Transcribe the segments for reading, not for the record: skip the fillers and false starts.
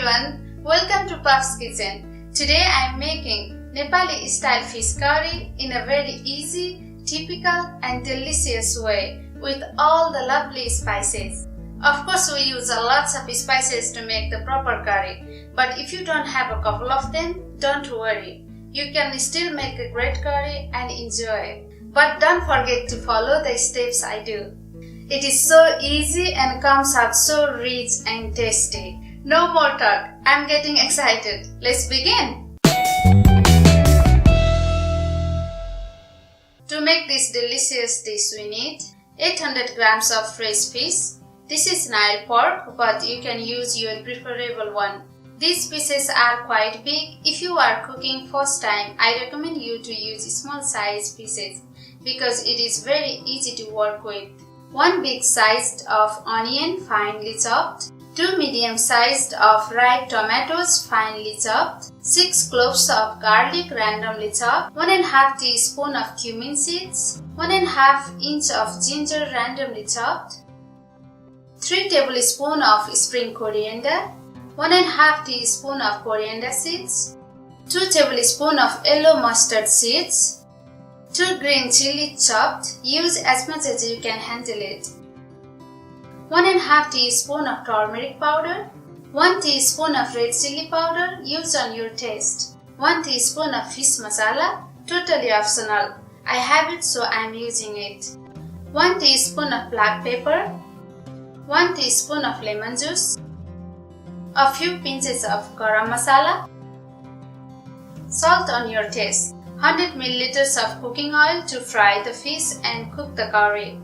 everyone, welcome to Pabs kitchen. Today I am making Nepali-style fish curry in a very easy, typical and delicious way with all the lovely spices. Of course we use lots of spices to make the proper curry, but if you don't have a couple of them, don't worry. You can still make a great curry and enjoy. But don't forget to follow the steps I do. It is so easy and comes out so rich and tasty. No more talk, I'm getting excited. Let's begin! To make this delicious dish we need 800 grams of fresh fish. This is Nile pork, but you can use your preferable one. These pieces are quite big. If you are cooking first time, I recommend you to use small size pieces because it is very easy to work with. 1 big sized of onion finely chopped, 2 medium sized of ripe tomatoes finely chopped, 6 cloves of garlic randomly chopped, 1/2 teaspoon of cumin seeds, 1/2 inch of ginger randomly chopped, 3 tablespoons of spring coriander, 1/2 teaspoon of coriander seeds, 2 tablespoons of yellow mustard seeds, 2 green chilli chopped, use as much as you can handle it, 1/2 teaspoon of turmeric powder, 1 teaspoon of red chilli powder, use on your taste, 1 teaspoon of fish masala, totally optional. I have it so I am using it, 1 teaspoon of black pepper, 1 teaspoon of lemon juice, a few pinches of garam masala, salt on your taste, 100 milliliters of cooking oil to fry the fish and cook the curry,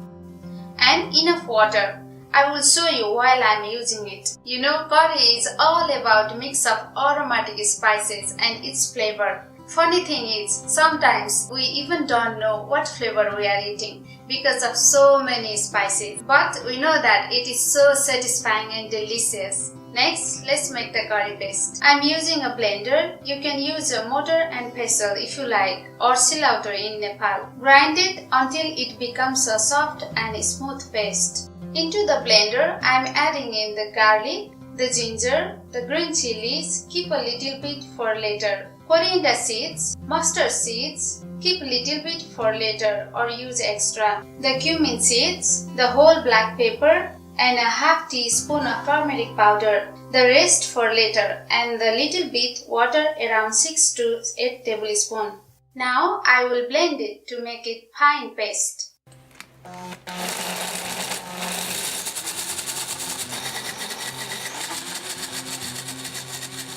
and enough water. I will show you while I am using it. You know, curry is all about mix of aromatic spices and its flavor. Funny thing is, sometimes we even don't know what flavor we are eating because of so many spices. But we know that it is so satisfying and delicious. Next, let's make the curry paste. I am using a blender. You can use a mortar and pestle if you like, or silauter in Nepal. Grind it until it becomes a soft and smooth paste. Into the blender, I am adding in the garlic, the ginger, the green chilies, keep a little bit for later, coriander seeds, mustard seeds, keep a little bit for later or use extra, the cumin seeds, the whole black pepper, and a half teaspoon of turmeric powder, the rest for later, and the little bit water around 6 to 8 tablespoons. Now I will blend it to make it fine paste.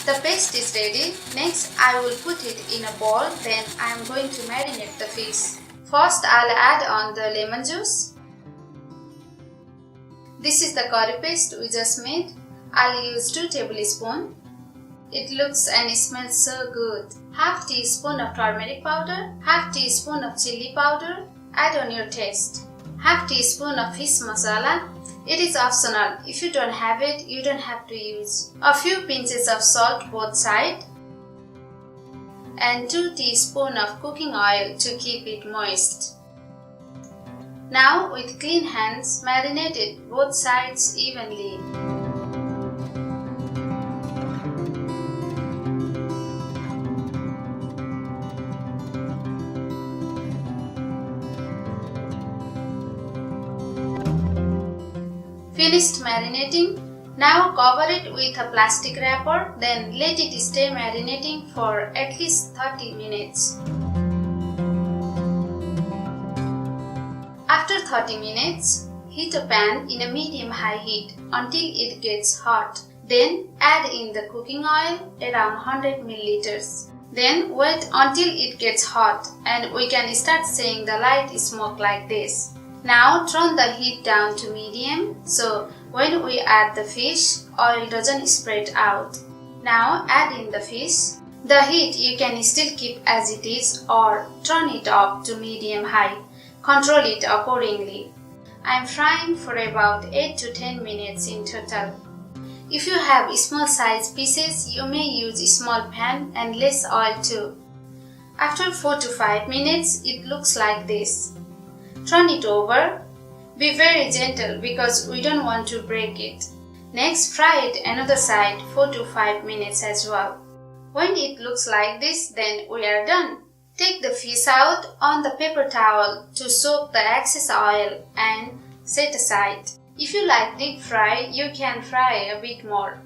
The paste is ready. Next I will put it in a bowl, then I am going to marinate the fish. First I'll add on the lemon juice. This is the curry paste we just made. I'll use 2 tablespoons. It looks and smells so good. Half teaspoon of turmeric powder, half teaspoon of chili powder, add on your taste. Half teaspoon of fish masala. It is optional. If you don't have it, you don't have to use. A few pinches of salt both sides. And 2 teaspoons of cooking oil to keep it moist. Now with clean hands, marinate it both sides evenly. Finished marinating. Now cover it with a plastic wrapper, then let it stay marinating for at least 30 minutes. After 30 minutes, heat a pan in a medium-high heat until it gets hot. Then add in the cooking oil around 100 milliliters. Then wait until it gets hot and we can start seeing the light smoke like this. Now turn the heat down to medium so when we add the fish, oil doesn't spread out. Now add in the fish. The heat you can still keep as it is or turn it up to medium-high. Control it accordingly. I am frying for about 8 to 10 minutes in total. If you have small size pieces, you may use a small pan and less oil too. After 4 to 5 minutes, it looks like this. Turn it over. Be very gentle because we don't want to break it. Next, fry it another side 4 to 5 minutes as well. When it looks like this, then we are done. Take the fish out on the paper towel to soak the excess oil and set aside. If you like deep fry, you can fry a bit more.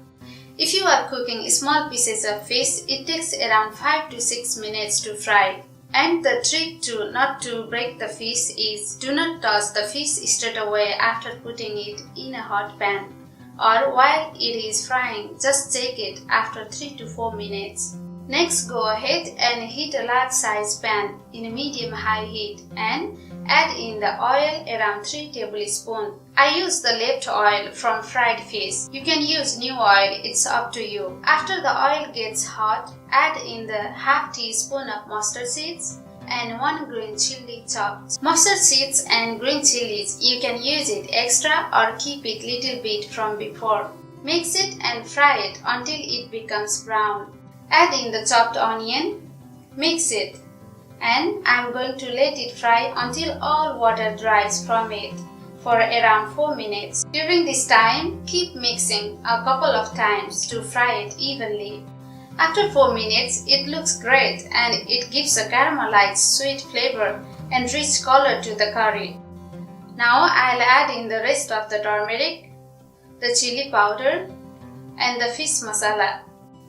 If you are cooking small pieces of fish, it takes around 5 to 6 minutes to fry. And the trick to not to break the fish is do not toss the fish straight away after putting it in a hot pan, or while it is frying, just take it after 3 to 4 minutes. Next, go ahead and heat a large size pan in a medium-high heat and add in the oil around 3 tablespoons. I use the left oil from fried fish. You can use new oil, it's up to you. After the oil gets hot, add in the half teaspoon of mustard seeds and 1 green chilli chopped. Mustard seeds and green chilies, you can use it extra or keep it little bit from before. Mix it and fry it until it becomes brown. Add in the chopped onion, mix it, and I'm going to let it fry until all water dries from it for around 4 minutes. During this time, keep mixing a couple of times to fry it evenly. After 4 minutes, it looks great and it gives a caramelized sweet flavor and rich color to the curry. Now I'll add in the rest of the turmeric, the chili powder, and the fish masala.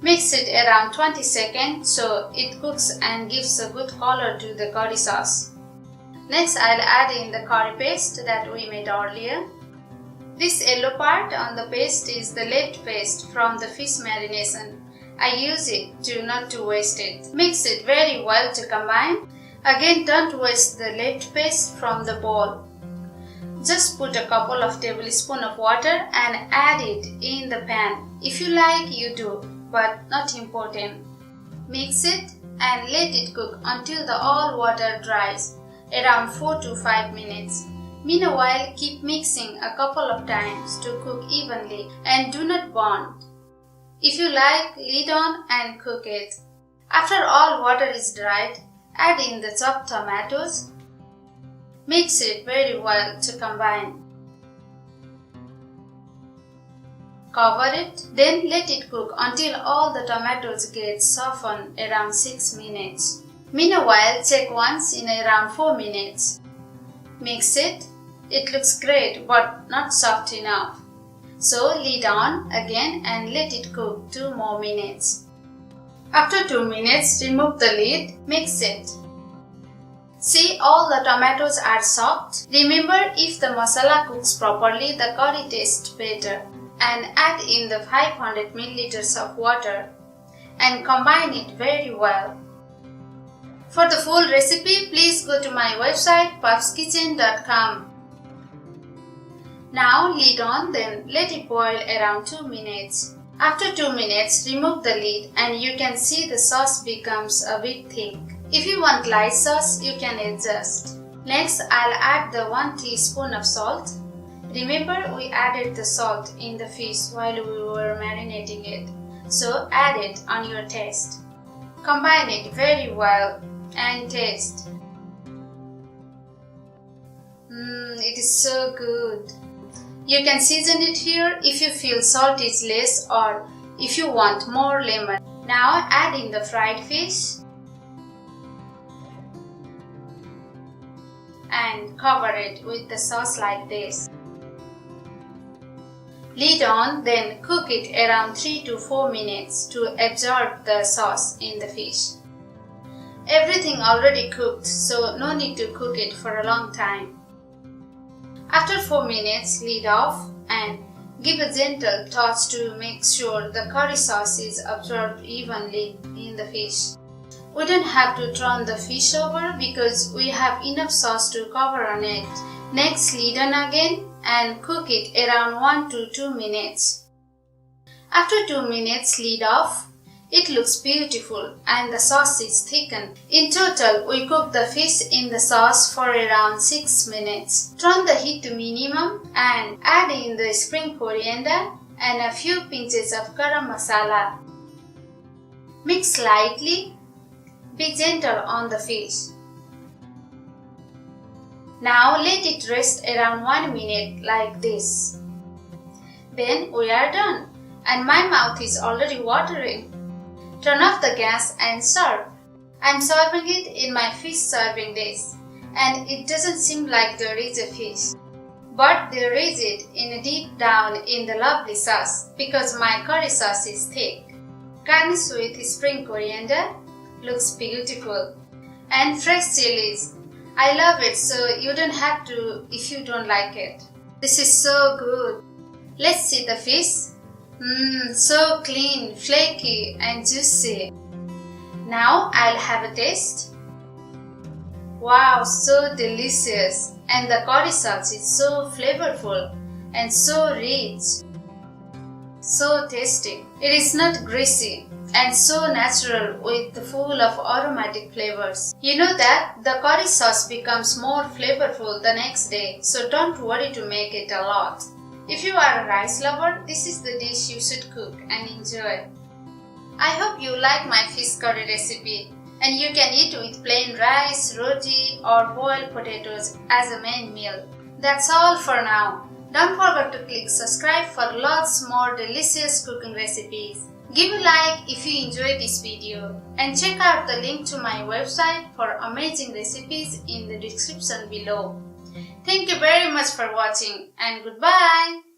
Mix it around 20 seconds so it cooks and gives a good color to the curry sauce. Next, I'll add in the curry paste that we made earlier. This yellow part on the paste is the left paste from the fish marination. I use it not to waste it. Mix it very well to combine. Again, don't waste the left paste from the bowl. Just put a couple of tablespoons of water and add it in the pan. If you like, you do, but not important. Mix it and let it cook until the all water dries, around 4 to 5 minutes. Meanwhile, keep mixing a couple of times to cook evenly and do not burn. If you like, lid on and cook it. After all water is dried, add in the chopped tomatoes. Mix it very well to combine. Cover it, then let it cook until all the tomatoes get softened around 6 minutes. Meanwhile, check once in around 4 minutes. Mix it. It looks great but not soft enough. So lid on again and let it cook 2 more minutes. After 2 minutes, remove the lid, mix it. See, all the tomatoes are soft. Remember, if the masala cooks properly, the curry tastes better. And add in the 500 milliliters of water and combine it very well. For the full recipe, please go to my website pabskitchen.com. Now lid on, then let it boil around 2 minutes. After 2 minutes, remove the lid and you can see the sauce becomes a bit thick. If you want light sauce, you can adjust. Next, I'll add the 1 teaspoon of salt. Remember, we added the salt in the fish while we were marinating it, so add it on your taste. Combine it very well and taste. It is so good. You can season it here if you feel salt is less or if you want more lemon. Now add in the fried fish and cover it with the sauce like this. Lid on, then cook it around 3 to 4 minutes to absorb the sauce in the fish. Everything already cooked, so no need to cook it for a long time. After 4 minutes, lid off and give a gentle touch to make sure the curry sauce is absorbed evenly in the fish. We don't have to turn the fish over because we have enough sauce to cover on it. Next, lid on again and cook it around 1 to 2 minutes. After 2 minutes, lid off. It looks beautiful and the sauce is thickened. In total, we cook the fish in the sauce for around 6 minutes. Turn the heat to minimum and add in the spring coriander and a few pinches of garam masala. Mix lightly. Be gentle on the fish. Now let it rest around 1 minute like this. Then we are done, and my mouth is already watering. Turn off the gas and serve. I'm serving it in my fish serving dish, and it doesn't seem like there is a fish. But there is it in deep down in the lovely sauce because my curry sauce is thick. Garnish with spring coriander, looks beautiful. And fresh chilies. I love it, so you don't have to if you don't like it. This is so good. Let's see the fish. So clean, flaky and juicy. Now I'll have a taste. Wow, so delicious. And the curry sauce is so flavorful and so rich. So tasty. It is not greasy and so natural with full of aromatic flavors. You know that the curry sauce becomes more flavorful the next day, so don't worry to make it a lot. If you are a rice lover, this is the dish you should cook and enjoy. I hope you like my fish curry recipe, and you can eat with plain rice, roti or boiled potatoes as a main meal. That's all for now. Don't forget to click subscribe for lots more delicious cooking recipes. Give a like if you enjoyed this video and check out the link to my website for amazing recipes in the description below. Thank you very much for watching and goodbye.